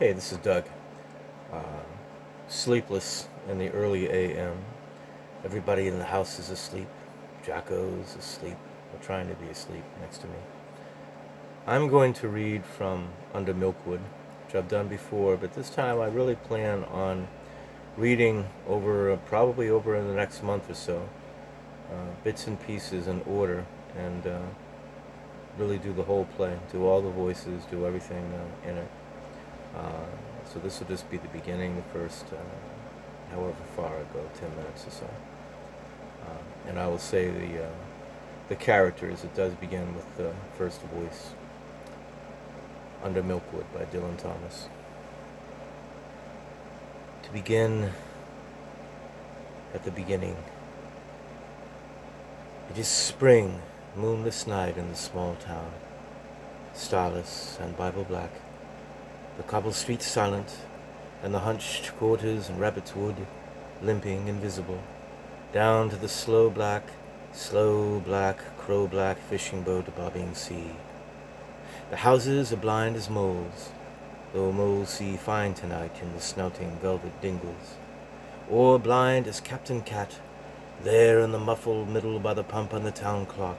Hey, this is Doug. Uh, Sleepless in the early AM. Everybody in the house is asleep. Jacko's asleep, or trying to be asleep next to me. I'm going to read from Under Milkwood, which I've done before, but this time I really plan on reading over, probably over in the next month or so, bits and pieces in order, and really do the whole play, do all the voices, do everything in it. Uh, so this will just be the beginning, the first, however far I go, 10 minutes or so. And I will say the characters. It does begin with the first voice, Under Milkwood by Dylan Thomas. To begin at the beginning. It is spring, moonless night in the small town, starless and Bible black. The cobble streets silent, and the hunched quarters and Rabbit's Wood limping invisible, down to the slow black, crow-black fishing boat bobbing sea. The houses are blind as moles, though moles see fine tonight in the snouting velvet dingles, or blind as Captain Cat, there in the muffled middle by the pump and the town clock.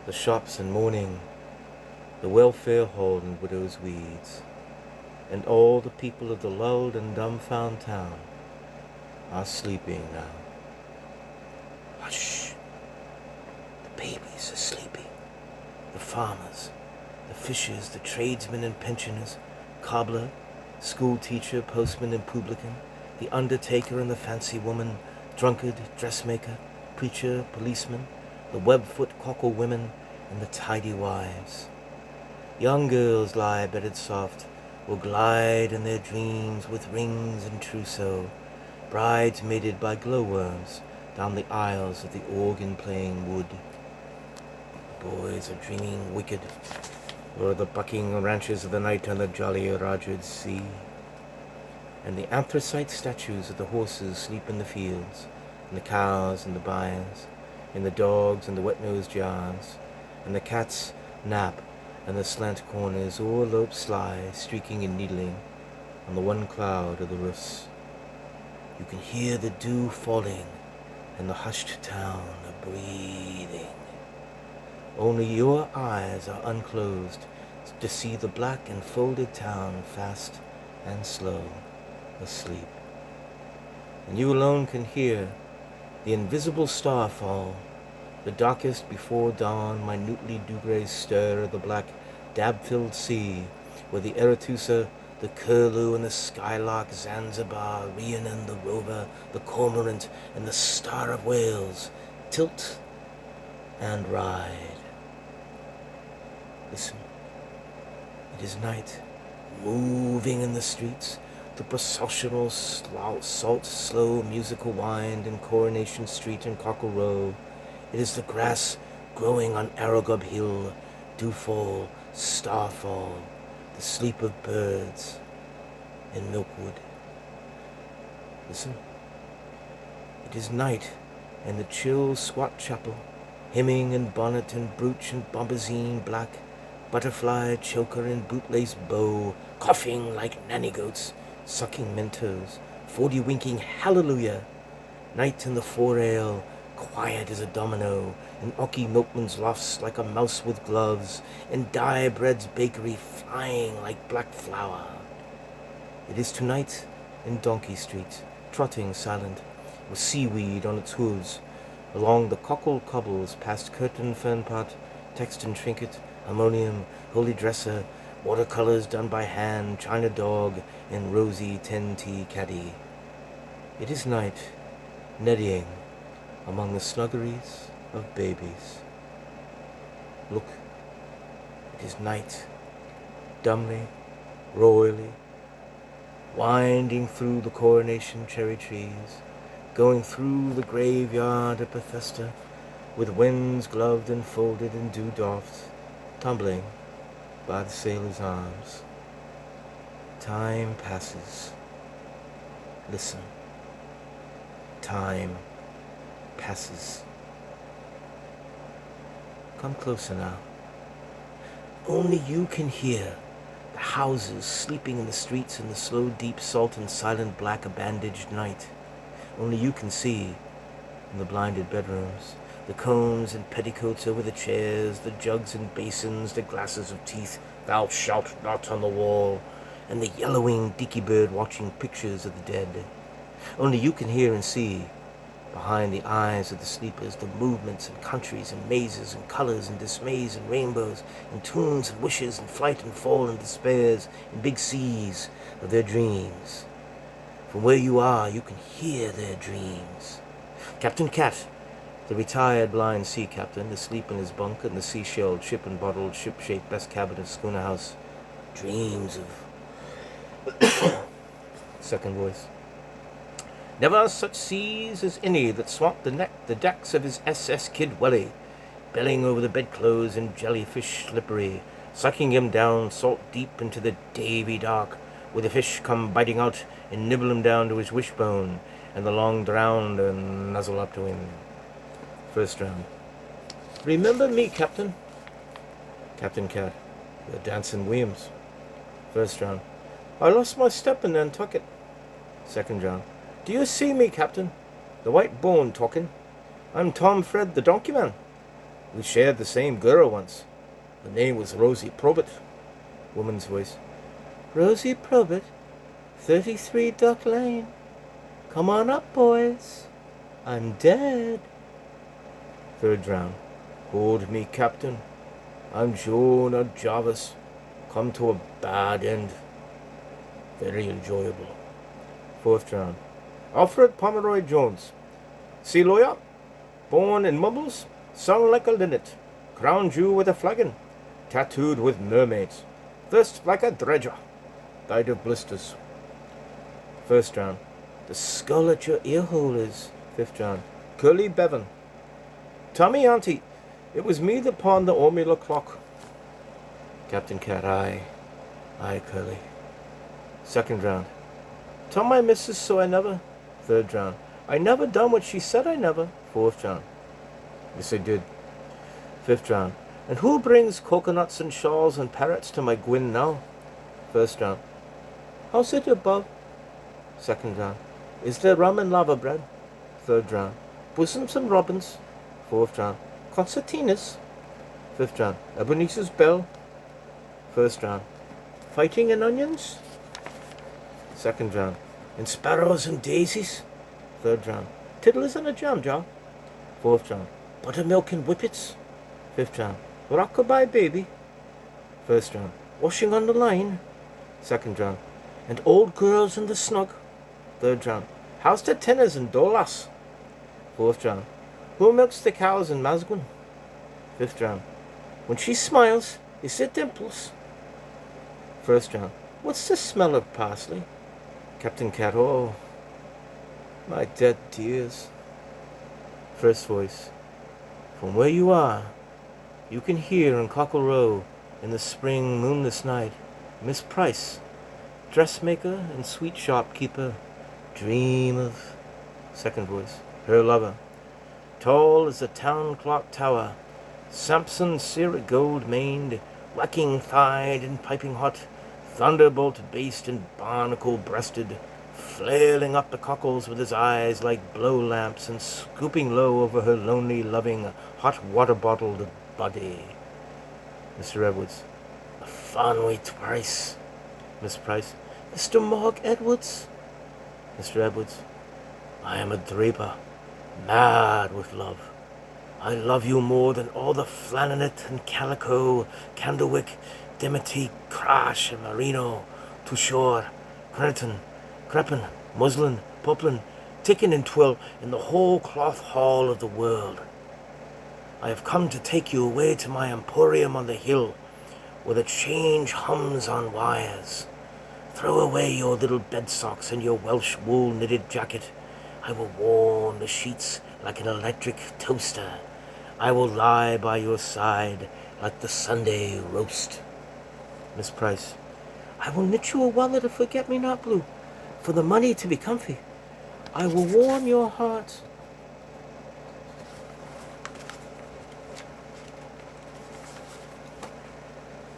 The shops in mourning, the welfare hall and widow's weeds, and all the people of the lulled and dumbfound town are sleeping now. Hush! The babies are sleeping. The farmers, the fishers, the tradesmen and pensioners, cobbler, school teacher, postman and publican, the undertaker and the fancy woman, drunkard, dressmaker, preacher, policeman, the webfoot cockle women, and the tidy wives. Young girls lie bedded soft, will glide in their dreams with rings and trousseau, brides mated by glowworms down the aisles of the organ-playing wood. The boys are dreaming wicked o'er the bucking ranches of the night on the jolly Rogers Sea. And the anthracite statues of the horses sleep in the fields, and the cows and the byres, and the dogs and the wet-nosed jars, and the cats nap, and the slant corners o'erlope sly, streaking and needling on the one cloud of the roofs. You can hear the dew falling, and the hushed town a breathing. Only your eyes are unclosed to see the black and folded town fast and slow asleep. And you alone can hear the invisible star fall, the darkest before dawn, minutely dew-gray stir of the black dab-filled sea, where the Arethusa, the Curlew, and the Skylark, Zanzibar, Rhiannon, the Rover, the Cormorant, and the Star of Wales tilt and ride. Listen, it is night, moving in the streets, the processional salt, slow musical wind in Coronation Street and Cockle Row. It is the grass growing on Aragub Hill, dewfall, starfall, the sleep of birds in Milkwood. Listen, it is night in the chill squat chapel, hemming in bonnet and brooch and bombazine black, butterfly choker and bootlace bow, coughing like nanny goats, sucking Mentos, 40 winking hallelujah. Night in the fore-ale, quiet as a domino, in Ocky Milkman's lofts like a mouse with gloves, in Dye Bread's bakery flying like black flour. It is tonight in Donkey Street, trotting silent, with seaweed on its hooves, along the cockle cobbles past curtain fernpot, text and trinket, harmonium, holy dresser, watercolors done by hand, china dog, and rosy 10-tea caddy. It is night, neddying among the snuggeries of babies. Look, it is night, dumbly, royally, winding through the Coronation cherry trees, going through the graveyard of Bethesda, with winds gloved and folded and dew-doffed, tumbling by the sailor's arms. Time passes. Listen. Time passes. Come closer now. Only you can hear the houses sleeping in the streets in the slow, deep, salt and silent black bandaged night. Only you can see in the blinded bedrooms. The combs and petticoats over the chairs, the jugs and basins, the glasses of teeth, thou shalt not on the wall, and the yellowing dicky bird watching pictures of the dead. Only you can hear and see, behind the eyes of the sleepers, the movements and countries and mazes and colors and dismays and rainbows and tunes and wishes and flight and fall and despairs and big seas of their dreams. From where you are, you can hear their dreams. Captain Cat, the retired blind sea captain, asleep in his bunk in the seashelled, ship and bottled, ship-shaped best cabin of Schooner House, dreams of... Second voice. Never such seas as any that swamped the decks of his SS Kidwelly, bellying over the bedclothes in jellyfish slippery, sucking him down salt deep into the davy dark, where the fish come biting out and nibble him down to his wishbone, and the long drowned and nuzzle up to him. First round. Remember me, Captain? Captain Cat. You're Danson Williams. First round. I lost my step in Nantucket. Second round. Do you see me, Captain? The white bone talking. I'm Tom Fred, the donkey man. We shared the same girl once. The name was Rosie Probert. Woman's voice. Rosie Probert? 33 Duck Lane. Come on up, boys. I'm dead. Third round. Hold me, Captain. I'm Jonah Jarvis. Come to a bad end. Very enjoyable. Fourth round. Alfred Pomeroy Jones. Sea lawyer. Born in Mumbles. Sung like a linnet. Crowned Jew with a flagon. Tattooed with mermaids. Thirst like a dredger. Died of blisters. First round. The skull at your ear hole is. Fifth round. Curly Bevan. Tommy Auntie. It was me that pawned the Ormula clock. Captain Cat. Aye, Curly. Second round. Tell my missus so I never. Third round. I never done what she said I never. Fourth round. Yes, I did. Fifth round. And who brings coconuts and shawls and parrots to my Gwyn now? First round. How's it above? Second round. Is there rum and lava bread? Third round. Bosoms and robins. Fourth round. Concertinas. Fifth round. Ebenezer's bell. First round. Fighting and onions. Second round. And sparrows and daisies. Third round. Tiddlers and a jam jar. Fourth round. Buttermilk and whippets. Fifth round. Rockabye baby. First round. Washing on the line. Second round. And old girls in the snug. Third round. House to tenors and dolas. Fourth round. Who milks the cows in Masgun? Fifth round. When she smiles, is it dimples? First round. What's the smell of parsley? Captain Cat. Oh, my dead dears. First voice. From where you are, you can hear in Cockle Row, in the spring moonless night, Miss Price, dressmaker and sweet shopkeeper, dream of. Second voice. Her lover. Tall as a town clock tower, Samson sear gold-maned, whacking-thighed and piping hot, thunderbolt-based and barnacle-breasted, flailing up the cockles with his eyes like blow-lamps and scooping low over her lonely, loving, hot-water-bottled body. Mr. Edwards. A Farnwaite Price. Miss Price. Mr. Morg Edwards. Mr. Edwards. I am a draper, mad with love. I love you more than all the flannelette and calico, candlewick, dimity, crash, and merino, touchore, cretin, crepin, muslin, poplin, tickin and twill in the whole cloth hall of the world. I have come to take you away to my emporium on the hill, where the change hums on wires. Throw away your little bed socks and your Welsh wool knitted jacket. I will warm the sheets like an electric toaster. I will lie by your side like the Sunday roast. Miss Price. I will knit you a wallet of forget-me-not blue, for the money to be comfy. I will warm your heart.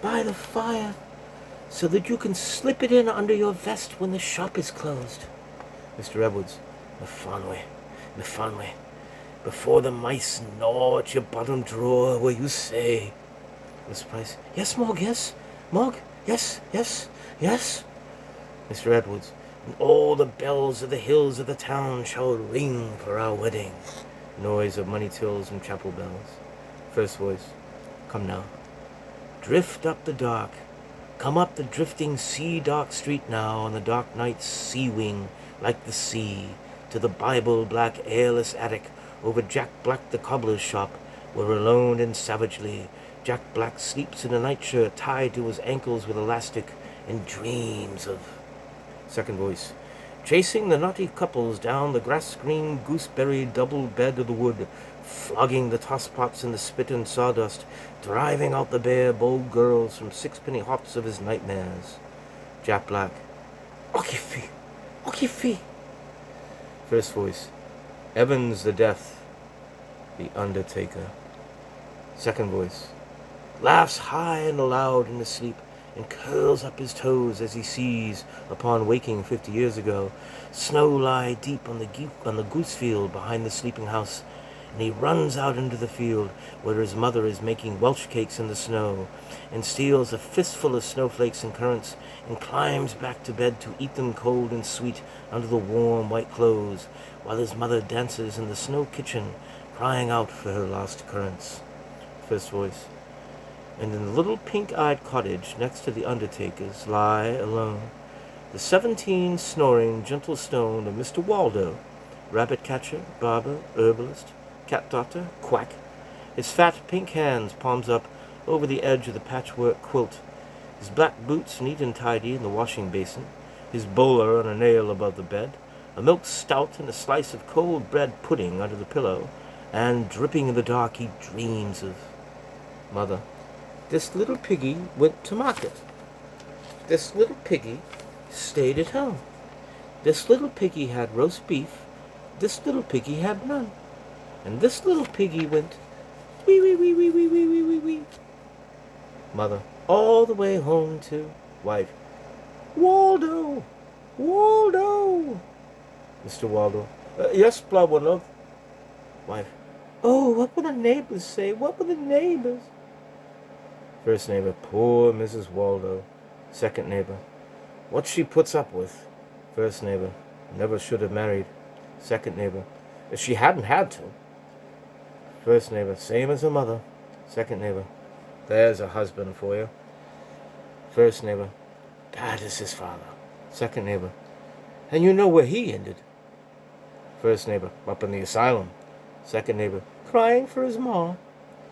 By the fire, so that you can slip it in under your vest when the shop is closed. Mr. Edwards. Myfanwy, before the mice gnaw at your bottom drawer where you say. Miss Price. Yes, Mog, yes. Mog, yes, yes, yes. Mr. Edwards. And all the bells of the hills of the town shall ring for our wedding. Noise of money tills and chapel bells. First voice. Come now. Drift up the dark. Come up the drifting sea-dark street now on the dark night's sea-wing like the sea, to the Bible-black airless attic over Jack Black the cobbler's shop, where alone and savagely Jack Black sleeps in a nightshirt tied to his ankles with elastic and dreams of... Second voice. Chasing the naughty couples down the grass-green gooseberry double bed of the wood, flogging the tosspots in the spit and sawdust, driving out the bare bold girls from sixpenny hops of his nightmares. Jack Black. Occupy! Occupy! First voice. Evans the Death. The Undertaker. Second voice. Laughs high and loud in his sleep, and curls up his toes as he sees, upon waking 50 years ago, snow lie deep on the goose field behind the sleeping house, and he runs out into the field where his mother is making Welsh cakes in the snow, and steals a fistful of snowflakes and currants, and climbs back to bed to eat them cold and sweet under the warm white clothes, while his mother dances in the snow kitchen, crying out for her lost currants. First voice. And in the little pink-eyed cottage next to the undertaker's lie alone the 17 snoring gentle stone of Mr. Waldo, rabbit-catcher, barber, herbalist, cat-doctor, quack, his fat pink hands palms up over the edge of the patchwork quilt, his black boots neat and tidy in the washing basin, his bowler on a nail above the bed, a milk stout and a slice of cold bread pudding under the pillow, and dripping in the dark he dreams of... Mother. This little piggy went to market. This little piggy stayed at home. This little piggy had roast beef. This little piggy had none. And this little piggy went wee wee wee wee wee wee wee wee wee. Mother. All the way home to... Wife. Waldo! Waldo! Mr. Waldo. Yes, blood one love. Wife. Oh, what will the neighbors say? What will the neighbors... First neighbor. Poor Mrs. Waldo. Second neighbor. What she puts up with. First neighbor. Never should have married. Second neighbor. If she hadn't had to. First neighbor. Same as her mother. Second neighbor. There's a husband for you. First neighbor. Bad as his father. Second neighbor. And you know where he ended. First neighbor. Up in the asylum. Second neighbor. Crying for his ma.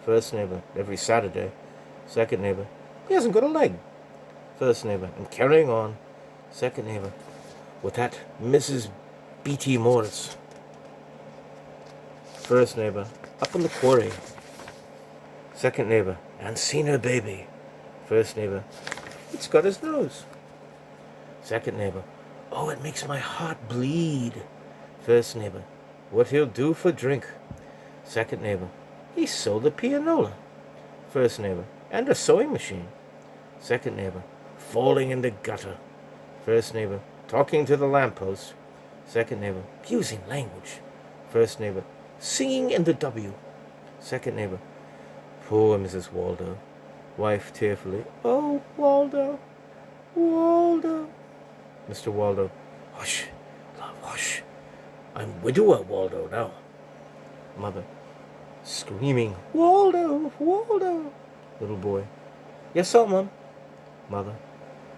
First neighbor. Every Saturday. Second neighbor. He hasn't got a leg. First neighbor. And carrying on. Second neighbor. With that Mrs. B.T. Morris. First neighbor. Up in the quarry. Second neighbor. And seen her baby. First neighbor. It's got his nose. Second neighbor. Oh, it makes my heart bleed. First neighbor. What he'll do for drink. Second neighbor. He sold a pianola. First neighbor. And a sewing machine. Second neighbor. Falling in the gutter. First neighbor. Talking to the lamppost. Second neighbor. Using language. First neighbor. Singing in the W. Second neighbor. Poor Mrs. Waldo. Wife tearfully. Oh, Waldo. Waldo. Mr. Waldo. Hush, love, hush. I'm widower Waldo now. Mother. Screaming. Waldo, Waldo. Little boy. Yes, sir, Mum. Mother.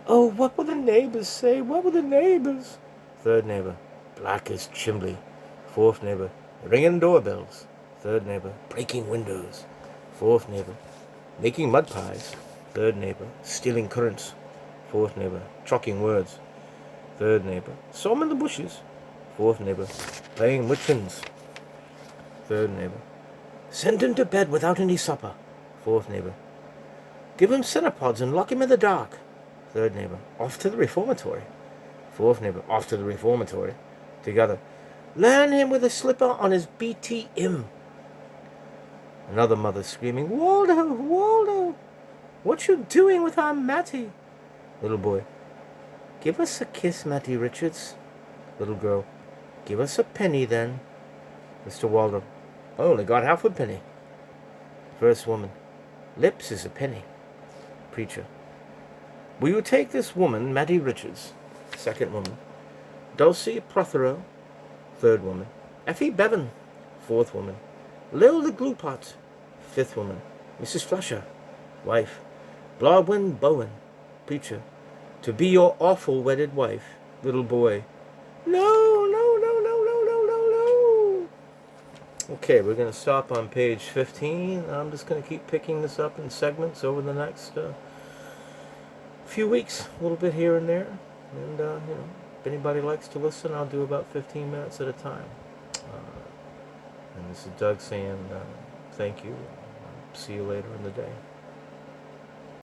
Oh, what will the neighbors say? What will the neighbors? Third neighbor. Black as chimney. Fourth neighbor. Ringing doorbells. Third neighbor. Breaking windows. Fourth neighbor. Making mud pies. Third neighbor. Stealing currants. Fourth neighbor. Chalking words. Third neighbor. Saw him in the bushes. Fourth neighbor. Playing witchins. Third neighbor. Send him to bed without any supper. Fourth neighbor. Give him cinepods and lock him in the dark. Third neighbor. Off to the reformatory. Fourth neighbor. Off to the reformatory. Together. Learn him with a slipper on his BTM. Another mother screaming, Waldo, Waldo, what you doing with our Matty? Little boy. Give us a kiss, Matty Richards. Little girl. Give us a penny then. Mr. Waldron. I only got half a penny. First woman. Lips is a penny. Preacher. Will you take this woman, Matty Richards? Second woman. Dulcie Prothero. Third woman. Effie Bevan. Fourth woman. Lil the Glue Pot. Fifth woman. Mrs. Flusher. Wife. Blodwin Bowen. Preacher. To be your awful wedded wife. Little boy. No, no, no, no, no, no, no, no. Okay, we're going to stop on page 15. I'm just going to keep picking this up in segments over the next few weeks, a little bit here and there. And, if anybody likes to listen, I'll do about 15 minutes at a time. And this is Doug saying thank you. See you later in the day.